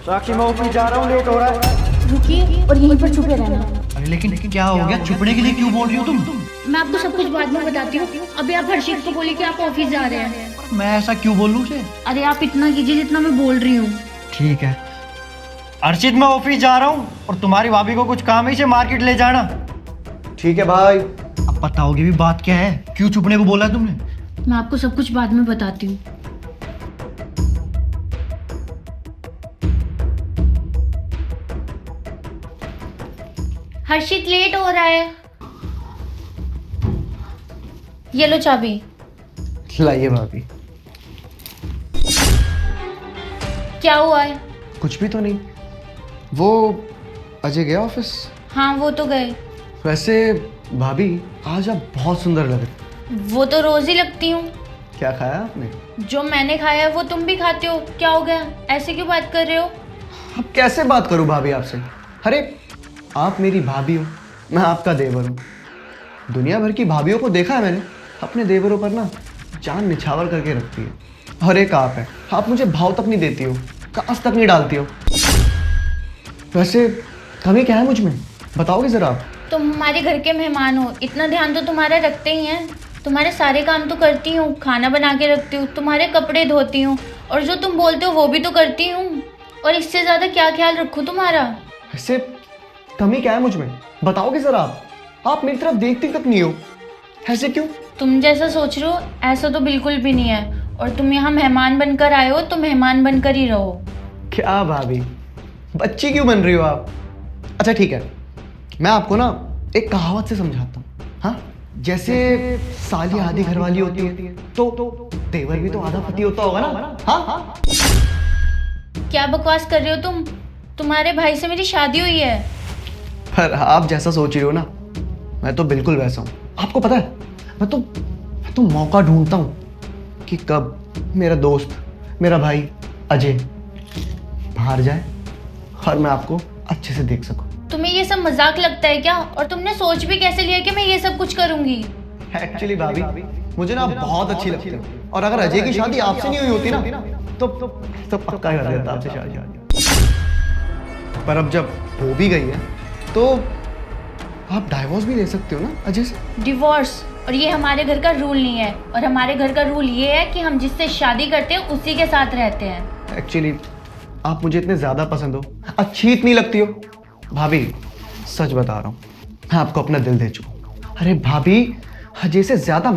साक्षी मैं ऑफिस जा रहा हूँ, लेट हो रहा है। रुकिए और यहीं पर छुपे रहना। अरे लेकिन क्या हो गया? छुपने के लिए क्यों बोल रही हो तुम? मैं आपको सब कुछ बाद में बताती हूँ। अभी आप हर्षित को बोलिए कि आप ऑफिस जा रहे हैं। मैं ऐसा क्यों बोलूं उसे? अरे आप इतना कीजिए जितना मैं बोल रही हूँ। ठीक है अर्चित, मैं ऑफिस जा रहा हूँ और तुम्हारी भाभी को कुछ काम है, इसे मार्केट ले जाना। ठीक है भाई। अब बताओगे भी बात क्या है? क्यों छुपने को बोला है तुमने? मैं आपको सब कुछ बाद में बताती हूँ। हर्षित लेट हो रहा है। ये लो चाबी। लाइए भाभी। क्या हुआ है? कुछ भी तो नहीं। वो अजय गया ऑफिस? हाँ वो तो गए। वैसे भाभी आज आप बहुत सुंदर लग रहे। वो तो रोज ही लगती हूँ। क्या खाया आपने? जो मैंने खाया है वो तुम भी खाते हो। क्या हो गया? ऐसे क्यों बात कर रहे हो? अब कैसे बात करूं भाभी आपसे? अरे आप मेरी भाभी हो, मैं आपका देवर हूँ। दुनिया भर की भाभीयों को देखा है मैंने, अपने देवरों पर ना जान निछावर करके रखती है। और एक आप है, आप मुझे भाव तक नहीं देती हो, कांस तक नहीं डालती हो। वैसे कमी क्या है मुझ में, बताओगे जरा आप? तुम हमारे घर के मेहमान हो, इतना ध्यान तो तुम्हारा रखते ही हैं। तुम्हारे सारे काम तो करती हूँ, खाना बना के रखती हूँ, तुम्हारे कपड़े धोती हूँ, और जो तुम बोलते हो वो भी तो करती हूँ। और इससे ज़्यादा क्या ख्याल रखूँ तुम्हारा? वैसे कमी क्या है मुझ में, बताओगे जरा आप? आप मेरी तरफ देखती तक नहीं हो, ऐसे क्यों? तुम जैसा सोच रहे हो ऐसा तो बिल्कुल भी नहीं है। और तुम यहाँ मेहमान बनकर आए हो तो मेहमान बनकर ही रहो। क्या भाभी, बच्ची क्यों बन रही हो आप? अच्छा ठीक है, मैं आपको ना एक कहावत से समझाता हूँ। हाँ, जैसे साली आधी घरवाली होती है तो देवर भी तो आधा पति होता होगा ना? हाँ। क्या बकवास कर रहे हो तुम? तुम्हारे भाई से मेरी शादी हुई है। पर आप जैसा सोच रही हो ना, मैं तो बिल्कुल वैसा हूँ। आपको पता है, मैं तो मौका ढूंढता हूँ कि कब मेरा दोस्त, मेरा भाई अजय बाहर जाए और मैं आपको अच्छे से देख सकूं। तुम्हें ये सब मजाक लगता है क्या? और तुमने सोच भी कैसे लिया कि मैं ये सब कुछ करूंगी? एक्चुअली भाभी मुझे ना आप बहुत अच्छी लगती है, और अगर अजय की शादी आपसे नहीं हुई होती ना तो पक्का कर देता आपसे शादी। पर अब जब हो भी गई है तो आप डाइवोर्स भी ले सकते हो ना अजय से। डिवोर्स? और ये हमारे घर का रूल नहीं है। और हमारे घर का रूल ये है कि हम जिससे शादी करते हैं उसी के साथ रहते हैं। एक्चुअली आप मुझे इतने ज्यादा पसंद हो, अच्छी इतनी लगती हो भाभी, सच बता रहा हूँ, मैं आपको अपना दिल दे चुका हूँ। अरे भाभी, अजय से ज्यादा